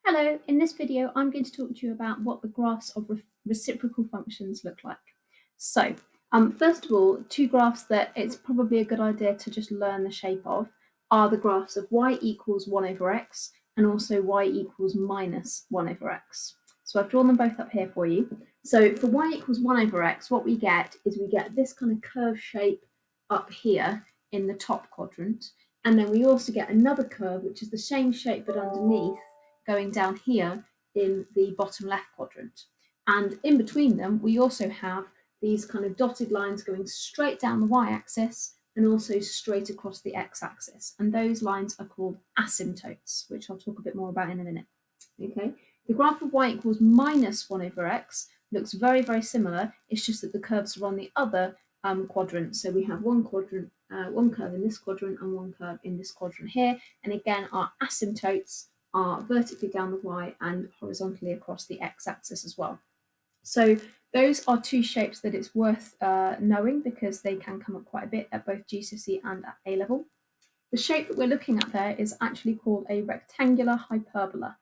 Hello, in this video I'm going to talk to you about what the graphs of reciprocal functions look like. So, first of all, two graphs that it's probably a good idea to just learn the shape of are the graphs of y equals 1 over x and also y equals minus 1 over x. So I've drawn them both up here for you. So for y equals 1 over x, what we get is we get this kind of curved shape up here in the top quadrant, and then we also get another curve which is the same shape but underneath, going down here in the bottom left quadrant. And in between them, we also have these kind of dotted lines going straight down the y-axis and also straight across the x-axis. And those lines are called asymptotes, which I'll talk a bit more about in a minute. Okay, the graph of y equals minus 1 over x looks very, very similar. It's just that the curves are on the other quadrant. So we have one curve in this quadrant and one curve in this quadrant here. And again, our asymptotes are vertically down the y and horizontally across the x-axis as well. So those are two shapes that it's worth knowing because they can come up quite a bit at both GCSE and at A level. The shape that we're looking at there is actually called a rectangular hyperbola.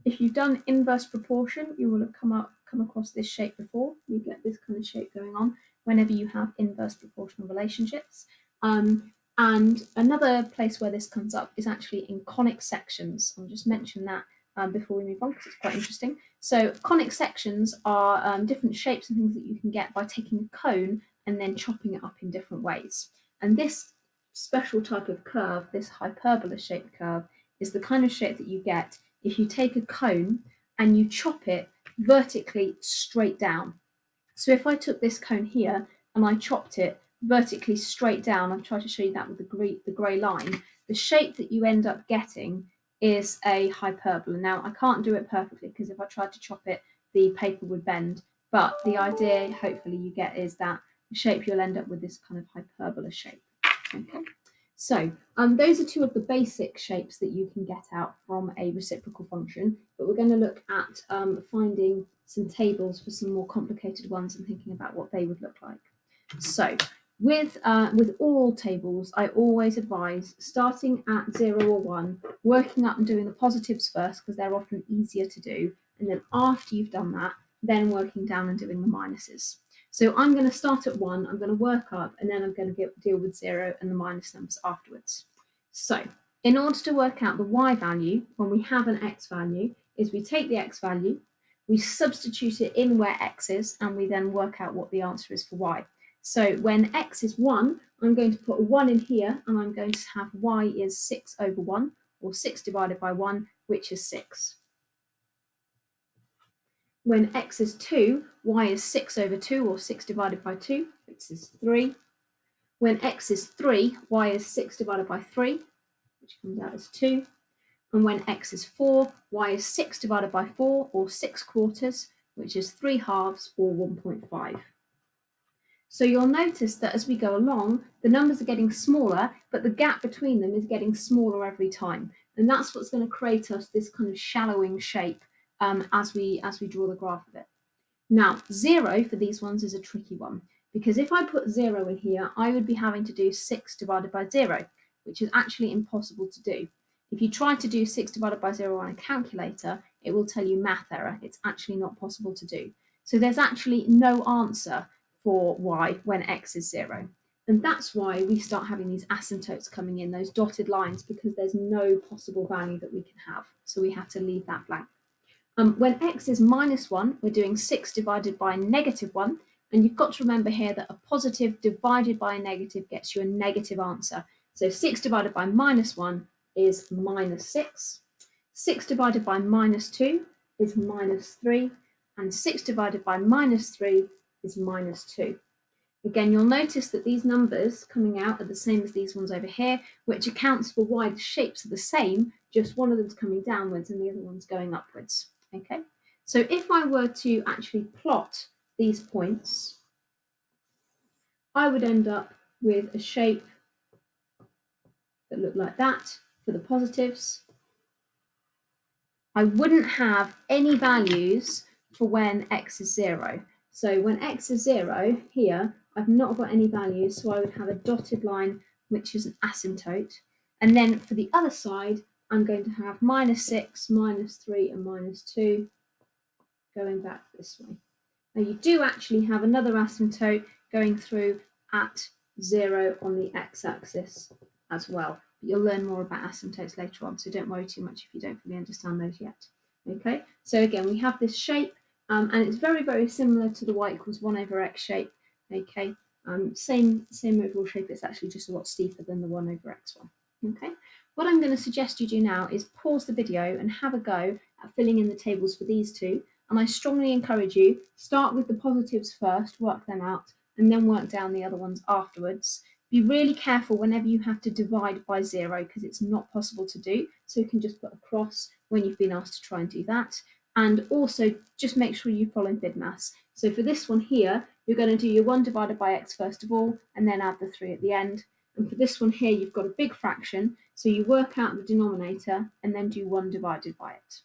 If you've done inverse proportion, you will have come across this shape before. You get this kind of shape going on whenever you have inverse proportional relationships. And another place where this comes up is actually in conic sections. I'll just mention that before we move on because it's quite interesting. So conic sections are different shapes and things that you can get by taking a cone and then chopping it up in different ways. And this special type of curve, this hyperbola shaped curve, is the kind of shape that you get if you take a cone and you chop it vertically straight down. So if I took this cone here and I chopped it vertically straight down, I've tried to show you that with the grey line, the shape that you end up getting is a hyperbola. Now, I can't do it perfectly because if I tried to chop it, the paper would bend. But the idea, hopefully, you get is that the shape you'll end up with this kind of hyperbola shape. Okay. So those are two of the basic shapes that you can get out from a reciprocal function, but we're going to look at finding some tables for some more complicated ones and thinking about what they would look like. So with all tables, I always advise starting at 0 or 1, working up and doing the positives first because they're often easier to do, and then after you've done that, then working down and doing the minuses. So I'm going to start at 1, I'm going to work up, and then I'm going to deal with 0 and the minus numbers afterwards. So in order to work out the y value, when we have an x value, is we take the x value, we substitute it in where x is, and we then work out what the answer is for y. So when x is 1, I'm going to put a 1 in here, and I'm going to have y is 6 over 1, or 6 divided by 1, which is 6. When x is 2, y is 6 over 2, or 6 divided by 2, which is 3. When x is 3, y is 6 divided by 3, which comes out as 2. And when x is 4, y is 6 divided by 4, or 6 quarters, which is 3 halves, or 1.5. So you'll notice that as we go along, the numbers are getting smaller, but the gap between them is getting smaller every time. And that's what's going to create us this kind of shallowing shape as we draw the graph of it. Now, 0 for these ones is a tricky one, because if I put 0 in here, I would be having to do 6 divided by 0, which is actually impossible to do. If you try to do 6 divided by 0 on a calculator, it will tell you math error. It's actually not possible to do. So there's actually no answer for y when x is 0. And that's why we start having these asymptotes coming in, those dotted lines, because there's no possible value that we can have. So we have to leave that blank. When x is minus 1, we're doing 6 divided by negative 1. And you've got to remember here that a positive divided by a negative gets you a negative answer. So 6 divided by minus 1 is minus 6. 6 divided by minus 2 is minus 3. And 6 divided by minus 3 is minus 2. Again, you'll notice that these numbers coming out are the same as these ones over here, which accounts for why the shapes are the same, just one of them's coming downwards and the other one's going upwards. Okay, so if I were to actually plot these points, I would end up with a shape that looked like that for the positives. I wouldn't have any values for when x is 0. So when x is 0 here, I've not got any values, so I would have a dotted line, which is an asymptote. And then for the other side, I'm going to have -6, -3, and -2 going back this way. Now you do actually have another asymptote going through at 0 on the x-axis as well. But you'll learn more about asymptotes later on, so don't worry too much if you don't fully understand those yet. Okay, so again, we have this shape, and it's very, very similar to the y=1/x shape. Okay, same overall shape. It's actually just a lot steeper than the 1/x one. Okay, what I'm going to suggest you do now is pause the video and have a go at filling in the tables for these two. And I strongly encourage you, start with the positives first, work them out, and then work down the other ones afterwards. Be really careful whenever you have to divide by 0, because it's not possible to do. So you can just put a cross when you've been asked to try and do that. And also just make sure you follow BIDMAS. So for this one here, you're going to do your 1 divided by x first of all, and then add the 3 at the end. And for this one here, you've got a big fraction, so you work out the denominator and then do 1 divided by it.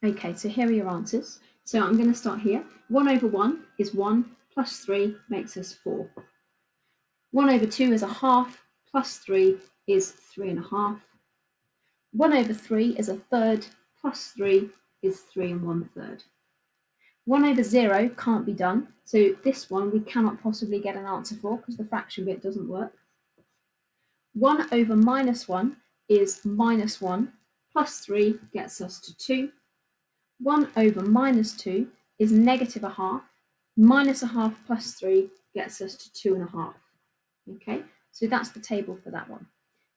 Okay, so here are your answers. So I'm going to start here. 1/1 is 1, plus 3 makes us 4. 1/2 is a half, plus 3 is 3.5. 1/3 is a third, plus 3 is 3 1/3. 1/0 can't be done, so this one we cannot possibly get an answer for because the fraction bit doesn't work. 1/-1 is -1, plus 3 gets us to 2. 1/-2 is -1/2. -1/2 plus 3 gets us to 2.5. Okay, so that's the table for that one.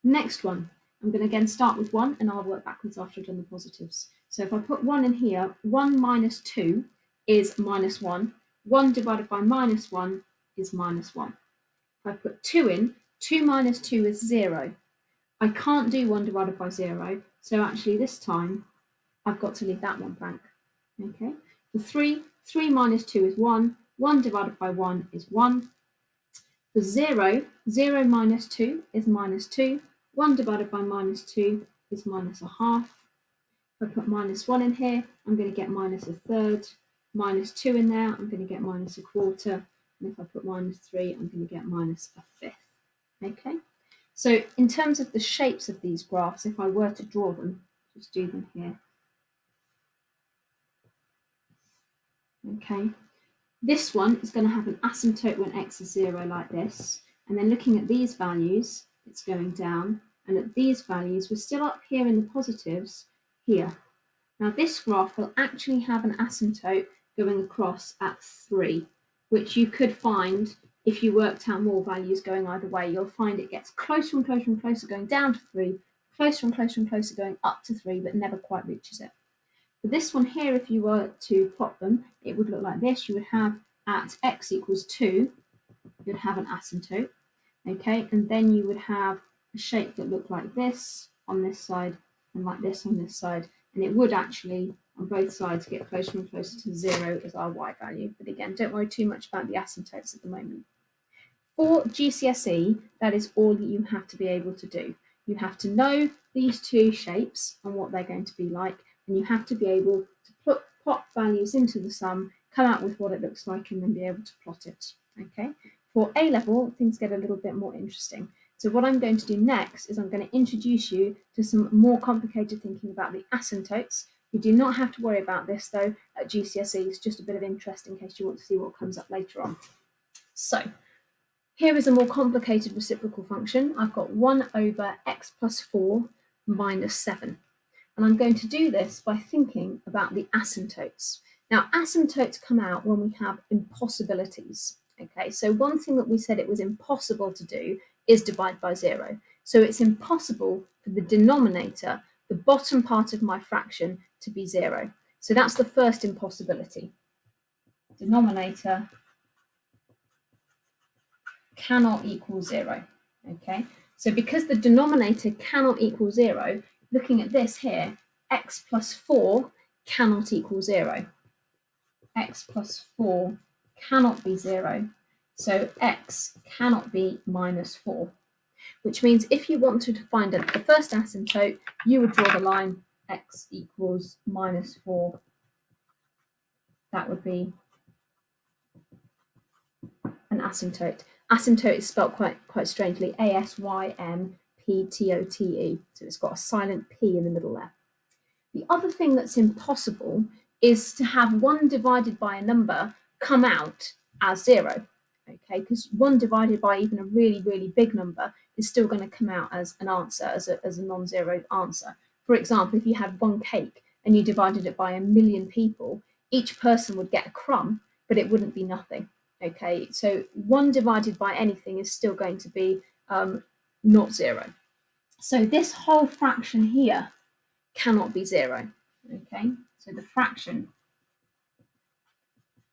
Next one, I'm going to again start with 1 and I'll work backwards after I've done the positives. So if I put 1 in here, 1 minus 2 is -1. 1 divided by -1 is -1. If I put 2 in, 2 minus 2 is 0. I can't do 1 divided by 0, so actually this time I've got to leave that one blank. Okay, for 3, 3 minus 2 is 1. 1 divided by 1 is 1. For 0, 0 minus 2 is -2. 1 divided by -2 is -1/2. If I put -1 in here, I'm going to get -1/3. -2 in there, I'm going to get -1/4. And if I put -3, I'm going to get -1/5. Okay, so in terms of the shapes of these graphs, if I were to draw them, just do them here. Okay, this one is going to have an asymptote when x is 0 like this, and then looking at these values, it's going down, and at these values, we're still up here in the positives here. Now this graph will actually have an asymptote going across at 3, which you could find if you worked out more values going either way. You'll find it gets closer and closer and closer going down to 3, closer and closer and closer going up to 3, but never quite reaches it. For this one here, if you were to plot them, it would look like this. You would have at x equals 2, you'd have an asymptote, okay? And then you would have a shape that looked like this on this side and like this on this side. And it would actually, on both sides, get closer and closer to 0 as our y value. But again, don't worry too much about the asymptotes at the moment. For GCSE, that is all that you have to be able to do. You have to know these two shapes and what they're going to be like, and you have to be able to plot values into the sum, come out with what it looks like, and then be able to plot it. Okay. For A level, things get a little bit more interesting. So what I'm going to do next is I'm going to introduce you to some more complicated thinking about the asymptotes. You do not have to worry about this though at GCSE. It's just a bit of interest in case you want to see what comes up later on. So here is a more complicated reciprocal function. I've got 1/x plus 4 minus 7. And I'm going to do this by thinking about the asymptotes. Now, asymptotes come out when we have impossibilities. Okay, so one thing that we said it was impossible to do is divide by 0. So it's impossible for the denominator, the bottom part of my fraction, to be 0. So that's the first impossibility. Denominator cannot equal 0. Okay, so because the denominator cannot equal 0, looking at this here, x plus 4 cannot equal 0. X plus 4 cannot be 0. So x cannot be -4, which means if you wanted to find the first asymptote, you would draw the line x equals -4. That would be an asymptote. Asymptote is spelt quite strangely, asymptote. So it's got a silent P in the middle there. The other thing that's impossible is to have 1 divided by a number come out as 0, okay? Because 1 divided by even a really, really big number is still going to come out as an answer, as a non-zero answer. For example, if you had 1 cake and you divided it by 1,000,000 people, each person would get a crumb, but it wouldn't be nothing, okay? So 1 divided by anything is still going to be not 0. So this whole fraction here cannot be 0, okay? So the fraction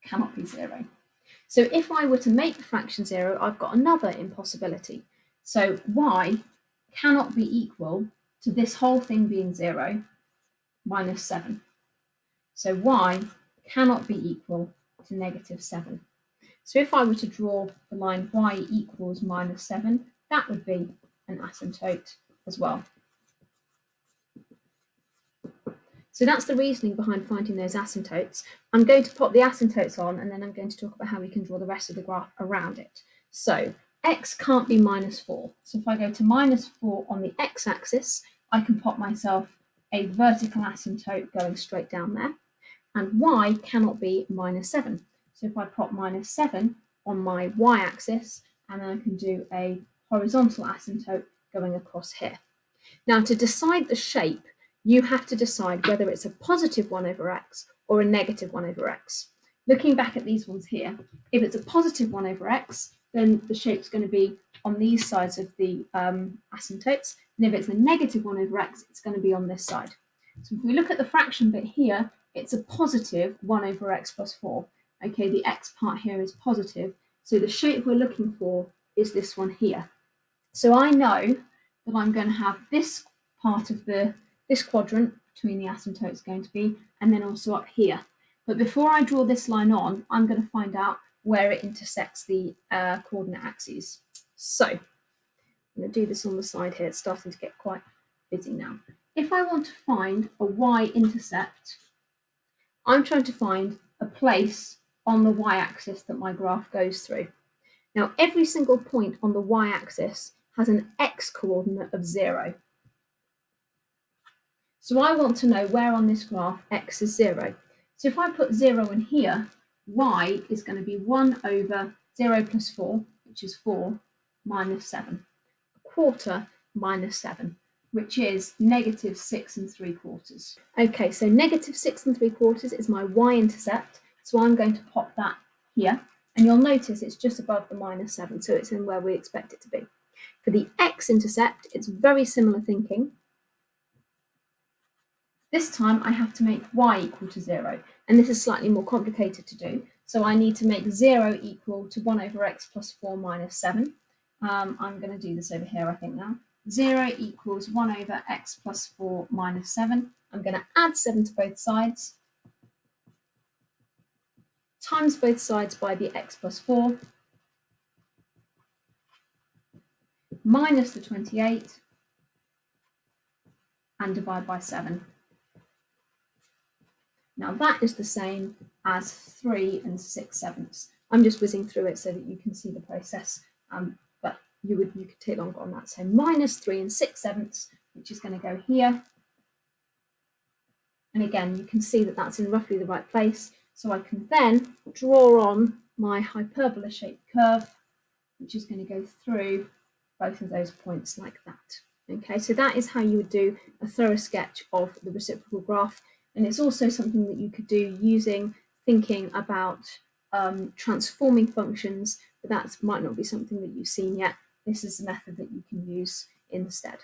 cannot be 0. So if I were to make the fraction 0, I've got another impossibility. So y cannot be equal to this whole thing being 0 minus 7. So y cannot be equal to negative 7. So if I were to draw the line y equals minus 7, that would be an asymptote as well. So that's the reasoning behind finding those asymptotes. I'm going to pop the asymptotes on, and then I'm going to talk about how we can draw the rest of the graph around it. So x can't be minus 4. So if I go to minus 4 on the x-axis, I can pop myself a vertical asymptote going straight down there. And y cannot be minus 7. So if I pop minus 7 on my y-axis, and then I can do a horizontal asymptote going across here. Now, to decide the shape, you have to decide whether it's a positive 1 over x or a negative 1 over x. Looking back at these ones here, if it's a positive 1 over x, then the shape's going to be on these sides of the asymptotes. And if it's a negative 1 over x, it's going to be on this side. So if we look at the fraction bit here, it's a positive 1 over x plus 4. Okay, the x part here is positive. So the shape we're looking for is this one here. So I know that I'm going to have this part of this quadrant between the asymptotes going to be, and then also up here. But before I draw this line on, I'm going to find out where it intersects the coordinate axes. So I'm going to do this on the side here. It's starting to get quite busy now. If I want to find a y-intercept, I'm trying to find a place on the y-axis that my graph goes through. Now, every single point on the y-axis has an x-coordinate of 0. So I want to know where on this graph x is 0. So if I put 0 in here, y is going to be 1 over 0 plus 4, which is 4, minus 7. A quarter minus 7, which is negative 6 3/4. Okay, so negative 6 3/4 is my y-intercept. So I'm going to pop that here. And you'll notice it's just above the minus 7, so it's in where we expect it to be. For the x-intercept, it's very similar thinking. This time I have to make y equal to 0, and this is slightly more complicated to do. So I need to make 0 equal to 1 over x plus 4 minus 7. I'm going to do this over here, I think now. 0 equals 1 over x plus 4 minus 7. I'm going to add 7 to both sides, times both sides by the x plus 4, minus the 28, and divide by 7. Now that is the same as 3 6/7. I'm just whizzing through it so that you can see the process, but you could take longer on that. So minus 3 6/7, which is going to go here. And again, you can see that that's in roughly the right place. So I can then draw on my hyperbola-shaped curve, which is going to go through both of those points like that. Okay, so that is how you would do a thorough sketch of the reciprocal graph. And it's also something that you could do using thinking about transforming functions, but that might not be something that you've seen yet. This is a method that you can use instead.